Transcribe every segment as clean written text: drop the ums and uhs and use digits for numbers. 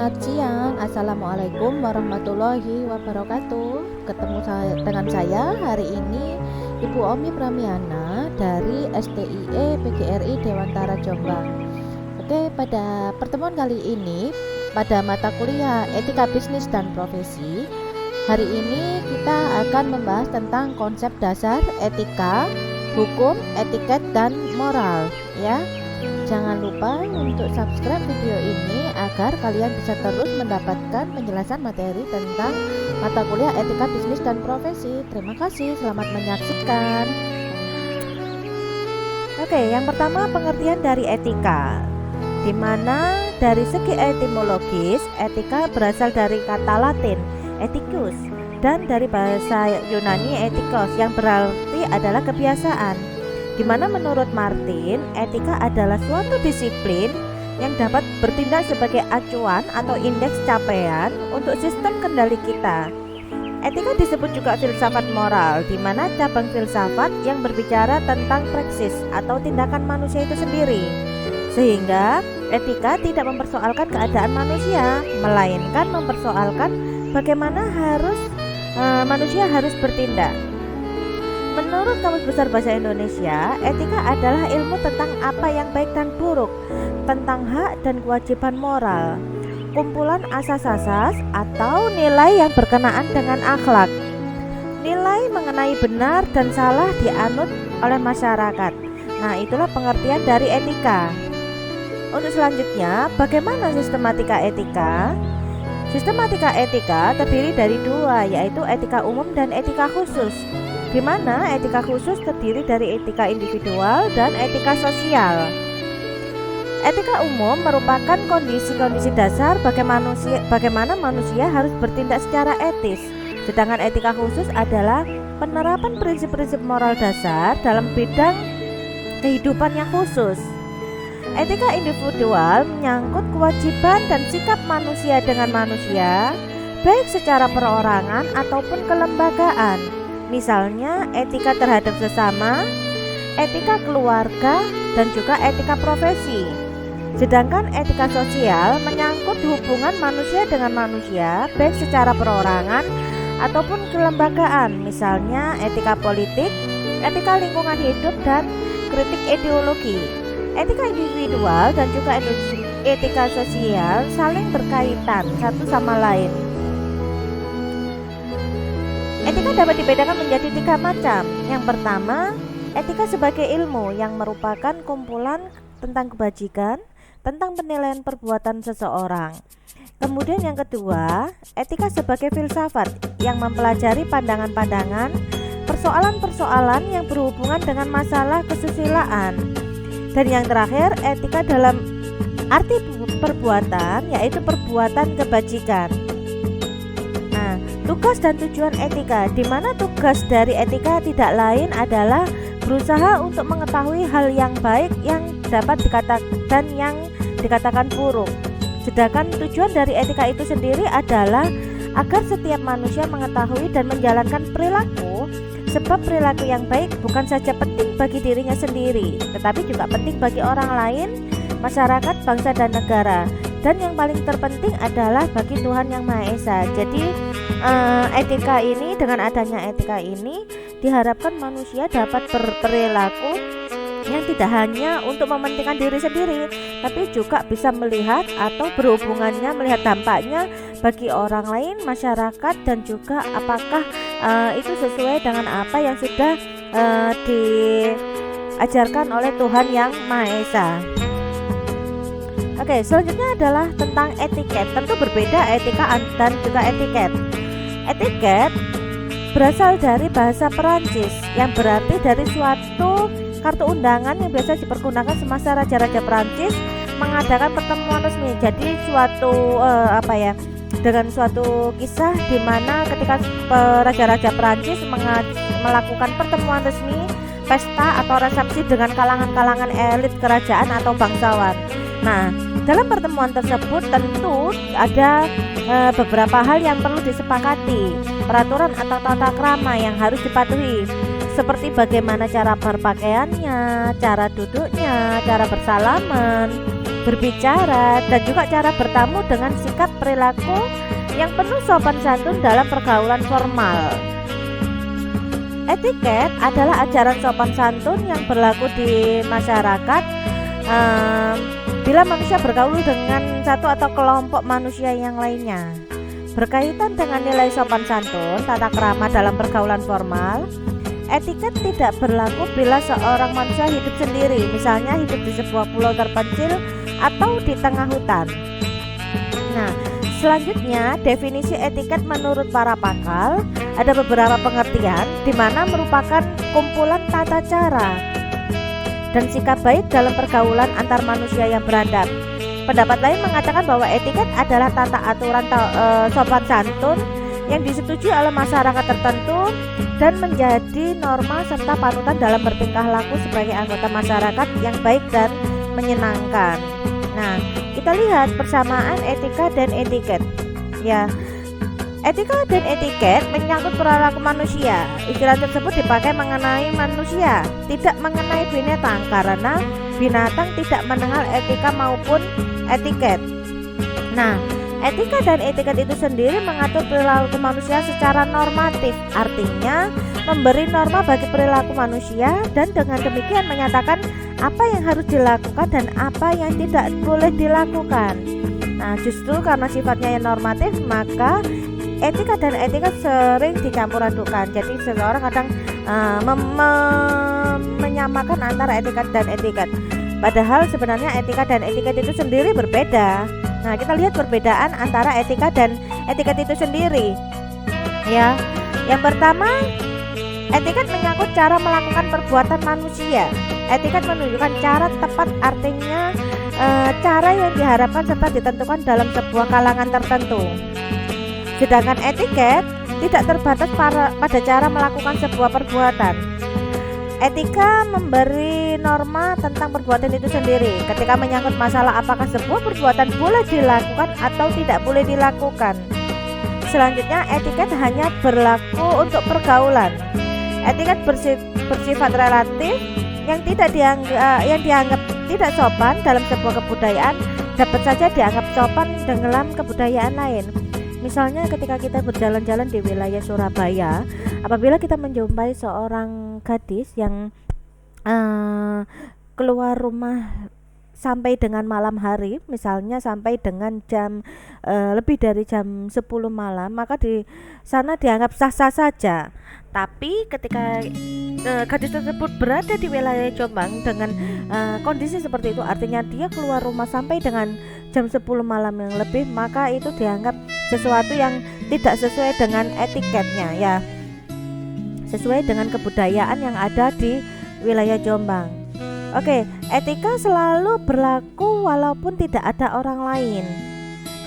Selamat siang, Assalamualaikum warahmatullahi wabarakatuh. Dengan saya hari ini Ibu Omi Pramiana dari STIE PGRI Dewantara Jombang. Oke, pada pertemuan kali ini pada mata kuliah Etika Bisnis dan Profesi, hari ini kita akan membahas tentang konsep dasar etika, hukum, etiket, dan moral ya. Jangan lupa untuk subscribe video ini agar kalian bisa terus mendapatkan penjelasan materi tentang mata kuliah Etika Bisnis dan Profesi. Terima kasih, selamat menyaksikan. Oke, yang pertama pengertian dari etika, di mana dari segi etimologis etika berasal dari kata Latin ethicus dan dari bahasa Yunani ethikos yang berarti adalah kebiasaan. Di mana menurut Martin, etika adalah suatu disiplin yang dapat bertindak sebagai acuan atau indeks capaian untuk sistem kendali kita. Etika disebut juga filsafat moral, di mana cabang filsafat yang berbicara tentang praksis atau tindakan manusia itu sendiri. Sehingga etika tidak mempersoalkan keadaan manusia, melainkan mempersoalkan bagaimana manusia harus bertindak. Menurut Kamus Besar Bahasa Indonesia, etika adalah ilmu tentang apa yang baik dan buruk, tentang hak dan kewajiban moral, kumpulan asas-asas atau nilai yang berkenaan dengan akhlak. Nilai mengenai benar dan salah dianut oleh masyarakat. Nah, itulah pengertian dari etika. Untuk selanjutnya, bagaimana sistematika etika? Sistematika etika terdiri dari dua, yaitu etika umum dan etika khusus, di mana etika khusus terdiri dari etika individual dan etika sosial. Etika umum merupakan kondisi-kondisi dasar bagaimana manusia harus bertindak secara etis, sedangkan etika khusus adalah penerapan prinsip-prinsip moral dasar dalam bidang kehidupan yang khusus. Etika individual menyangkut kewajiban dan sikap manusia dengan manusia, baik secara perorangan ataupun kelembagaan. Misalnya etika terhadap sesama, etika keluarga, dan juga etika profesi. Sedangkan etika sosial menyangkut hubungan manusia dengan manusia, baik secara perorangan ataupun kelembagaan. Misalnya etika politik, etika lingkungan hidup, dan kritik ideologi. Etika individual dan juga etika sosial saling berkaitan satu sama lain. Etika dapat dibedakan menjadi 3 macam. Yang pertama, etika sebagai ilmu yang merupakan kumpulan tentang kebajikan, tentang penilaian perbuatan seseorang. Kemudian yang kedua, etika sebagai filsafat yang mempelajari pandangan-pandangan, persoalan-persoalan yang berhubungan dengan masalah kesusilaan. Dan yang terakhir, etika dalam arti perbuatan, yaitu perbuatan kebajikan. Tugas dan tujuan etika, di mana tugas dari etika tidak lain adalah berusaha untuk mengetahui hal yang baik yang dapat dikatakan yang dikatakan buruk. Sedangkan tujuan dari etika itu sendiri adalah agar setiap manusia mengetahui dan menjalankan perilaku, sebab perilaku yang baik bukan saja penting bagi dirinya sendiri, tetapi juga penting bagi orang lain, masyarakat, bangsa, dan negara. Dan yang paling terpenting adalah bagi Tuhan Yang Maha Esa. Jadi etika ini, dengan adanya etika ini diharapkan manusia dapat berperilaku yang tidak hanya untuk mementingkan diri sendiri, tapi juga bisa melihat atau berhubungannya, melihat dampaknya bagi orang lain, masyarakat, dan juga apakah itu sesuai dengan apa yang sudah diajarkan oleh Tuhan Yang Maha Esa. Oke, selanjutnya adalah tentang etiket. Tentu berbeda etika dan juga etiket. Etiket berasal dari bahasa Perancis yang berarti dari suatu kartu undangan yang biasa dipergunakan semasa raja-raja Perancis mengadakan pertemuan resmi. Jadi dengan suatu kisah di mana ketika raja-raja Perancis melakukan pertemuan resmi, pesta atau resepsi dengan kalangan-kalangan elit kerajaan atau bangsawan. Nah, dalam pertemuan tersebut tentu ada beberapa hal yang perlu disepakati, peraturan atau tata krama yang harus dipatuhi, seperti bagaimana cara berpakaiannya, cara duduknya, cara bersalaman, berbicara, dan juga cara bertamu dengan sikap perilaku yang penuh sopan santun dalam pergaulan formal. Etiket adalah ajaran sopan santun yang berlaku di masyarakat bila manusia bergaul dengan satu atau kelompok manusia yang lainnya. Berkaitan dengan nilai sopan santun, tata krama dalam pergaulan formal, etiket tidak berlaku bila seorang manusia hidup sendiri, misalnya hidup di sebuah pulau terpencil atau di tengah hutan. Nah, selanjutnya definisi etiket menurut para pakar ada beberapa pengertian, di mana merupakan kumpulan tata cara dan sikap baik dalam pergaulan antar manusia yang beradab. Pendapat lain mengatakan bahwa etiket adalah tata aturan sopan santun yang disetujui oleh masyarakat tertentu dan menjadi norma serta panutan dalam bertingkah laku sebagai anggota masyarakat yang baik dan menyenangkan. Nah, kita lihat persamaan etika dan etiket. Ya, etika dan etiket menyangkut perilaku manusia. Istilah tersebut dipakai mengenai manusia, tidak mengenai binatang, karena binatang tidak mengenal etika maupun etiket. Nah, etika dan etiket itu sendiri mengatur perilaku manusia secara normatif, artinya memberi norma bagi perilaku manusia dan dengan demikian menyatakan apa yang harus dilakukan dan apa yang tidak boleh dilakukan. Nah, justru karena sifatnya yang normatif, maka etika dan etiket sering dicampur adukan. Jadi seseorang kadang menyamakan antara etiket dan etiket. Padahal sebenarnya etika dan etiket itu sendiri berbeda. Nah, kita lihat perbedaan antara etika dan etiket itu sendiri. Ya, yang pertama, etiket menyangkut cara melakukan perbuatan manusia. Etiket menunjukkan cara tepat, artinya cara yang diharapkan serta ditentukan dalam sebuah kalangan tertentu. Sedangkan etiket tidak terbatas pada cara melakukan sebuah perbuatan. Etika memberi norma tentang perbuatan itu sendiri ketika menyangkut masalah apakah sebuah perbuatan boleh dilakukan atau tidak boleh dilakukan. Selanjutnya, etiket hanya berlaku untuk pergaulan. Etiket bersifat relatif yang dianggap tidak sopan dalam sebuah kebudayaan dapat saja dianggap sopan dalam kebudayaan lain. Misalnya ketika kita berjalan-jalan di wilayah Surabaya, apabila kita menjumpai seorang gadis yang keluar rumah sampai dengan malam hari, misalnya sampai dengan jam lebih dari jam 10 malam, maka di sana dianggap sah-sah saja. Tapi ketika gadis tersebut berada di wilayah Jombang dengan kondisi seperti itu, artinya dia keluar rumah sampai dengan jam 10 malam yang lebih, maka itu dianggap sesuatu yang tidak sesuai dengan etiketnya, ya, sesuai dengan kebudayaan yang ada di wilayah Jombang. Oke, etika selalu berlaku walaupun tidak ada orang lain.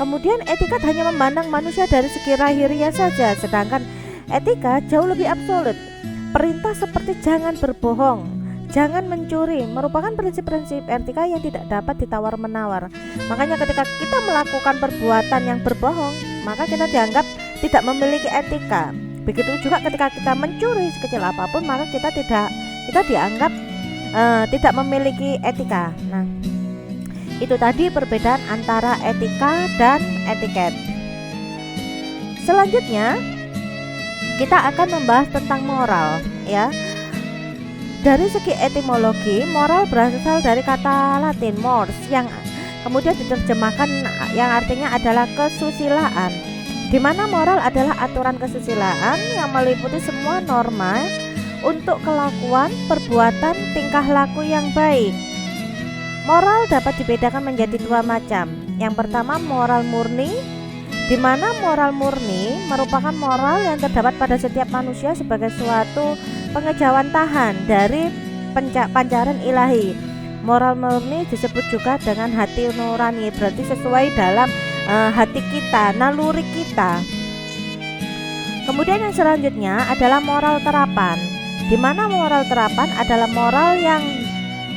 Kemudian etiket hanya memandang manusia dari segi lahiriah saja, sedangkan etika jauh lebih absolut. Perintah seperti jangan berbohong, jangan mencuri merupakan prinsip-prinsip etika yang tidak dapat ditawar-menawar. Makanya ketika kita melakukan perbuatan yang berbohong, maka kita dianggap tidak memiliki etika. Begitu juga ketika kita mencuri sekecil apapun, maka kita dianggap tidak memiliki etika. Nah, itu tadi perbedaan antara etika dan etiket. Selanjutnya kita akan membahas tentang moral, ya. Dari segi etimologi, moral berasal dari kata Latin mors yang kemudian diterjemahkan yang artinya adalah kesusilaan, di mana moral adalah aturan kesusilaan yang meliputi semua norma untuk kelakuan, perbuatan, tingkah laku yang baik. Moral dapat dibedakan menjadi dua macam. Yang pertama, moral murni, di mana moral murni merupakan moral yang terdapat pada setiap manusia sebagai suatu pengejauhan tahan dari pancaran ilahi. Moral murni disebut juga dengan hati nurani, berarti sesuai dalam hati kita, naluri kita. Kemudian yang selanjutnya adalah moral terapan, di mana moral terapan adalah moral yang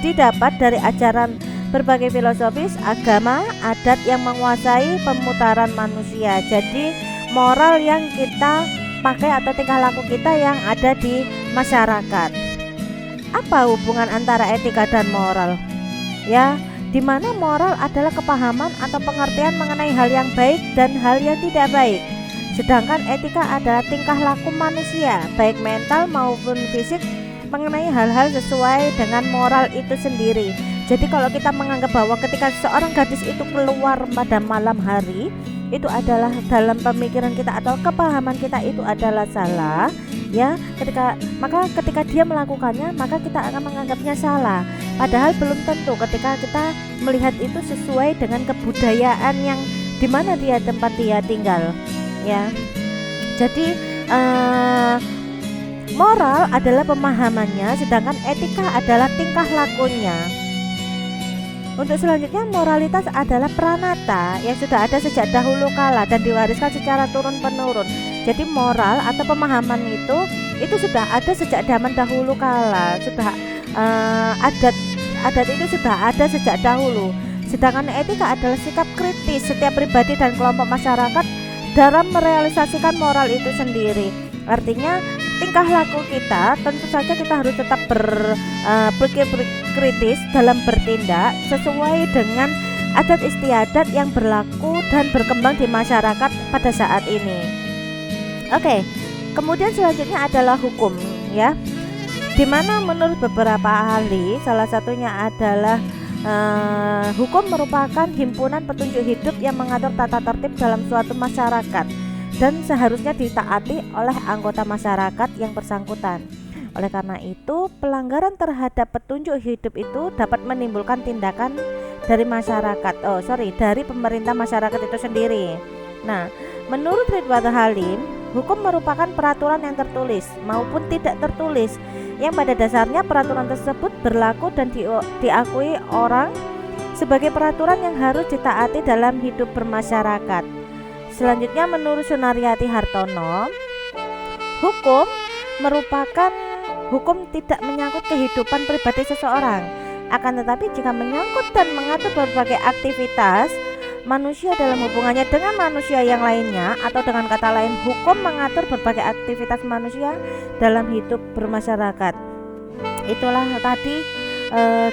didapat dari ajaran berbagai filosofis, agama, adat yang menguasai pemutaran manusia. Jadi moral yang kita pakai atau tingkah laku kita yang ada di masyarakat. Apa hubungan antara etika dan moral? Ya, di mana moral adalah kepahaman atau pengertian mengenai hal yang baik dan hal yang tidak baik. Sedangkan etika adalah tingkah laku manusia, baik mental maupun fisik, mengenai hal-hal sesuai dengan moral itu sendiri. Jadi kalau kita menganggap bahwa ketika seorang gadis itu keluar pada malam hari, itu adalah dalam pemikiran kita atau kepahaman kita itu adalah salah, ya, ketika dia melakukannya maka kita akan menganggapnya salah. Padahal belum tentu ketika kita melihat itu sesuai dengan kebudayaan yang dimana tempat dia tinggal, ya. Jadi moral adalah pemahamannya, sedangkan etika adalah tingkah lakunya. Untuk selanjutnya, moralitas adalah pranata yang sudah ada sejak dahulu kala dan diwariskan secara turun-menurun. Jadi moral atau pemahaman itu sudah ada sejak zaman dahulu kala, sudah adat itu sudah ada sejak dahulu. Sedangkan etika adalah sikap kritis setiap pribadi dan kelompok masyarakat dalam merealisasikan moral itu sendiri. Artinya tingkah laku kita tentu saja kita harus tetap berpikir kritis dalam bertindak sesuai dengan adat istiadat yang berlaku dan berkembang di masyarakat pada saat ini. Oke, kemudian selanjutnya adalah hukum, ya, dimana menurut beberapa ahli salah satunya adalah hukum merupakan himpunan petunjuk hidup yang mengatur tata tertib dalam suatu masyarakat dan seharusnya ditaati oleh anggota masyarakat yang bersangkutan. Oleh karena itu, pelanggaran terhadap petunjuk hidup itu dapat menimbulkan tindakan dari dari pemerintah masyarakat itu sendiri. Nah, menurut Ridwan Halim, hukum merupakan peraturan yang tertulis maupun tidak tertulis yang pada dasarnya peraturan tersebut berlaku dan diakui orang sebagai peraturan yang harus ditaati dalam hidup bermasyarakat. Selanjutnya, menurut Sunaryati Hartono, hukum tidak menyangkut kehidupan pribadi seseorang. Akan tetapi jika menyangkut dan mengatur berbagai aktivitas manusia dalam hubungannya dengan manusia yang lainnya, atau dengan kata lain, hukum mengatur berbagai aktivitas manusia dalam hidup bermasyarakat. Itulah tadi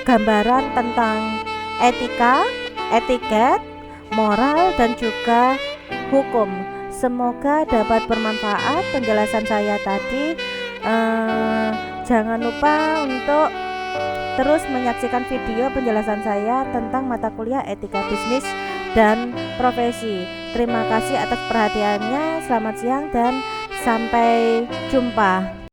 gambaran tentang etika, etiket, moral, dan juga hukum. Semoga dapat bermanfaat penjelasan saya tadi. Jangan lupa untuk terus menyaksikan video penjelasan saya tentang mata kuliah etika bisnis dan profesi. Terima kasih atas perhatiannya. Selamat siang dan sampai jumpa.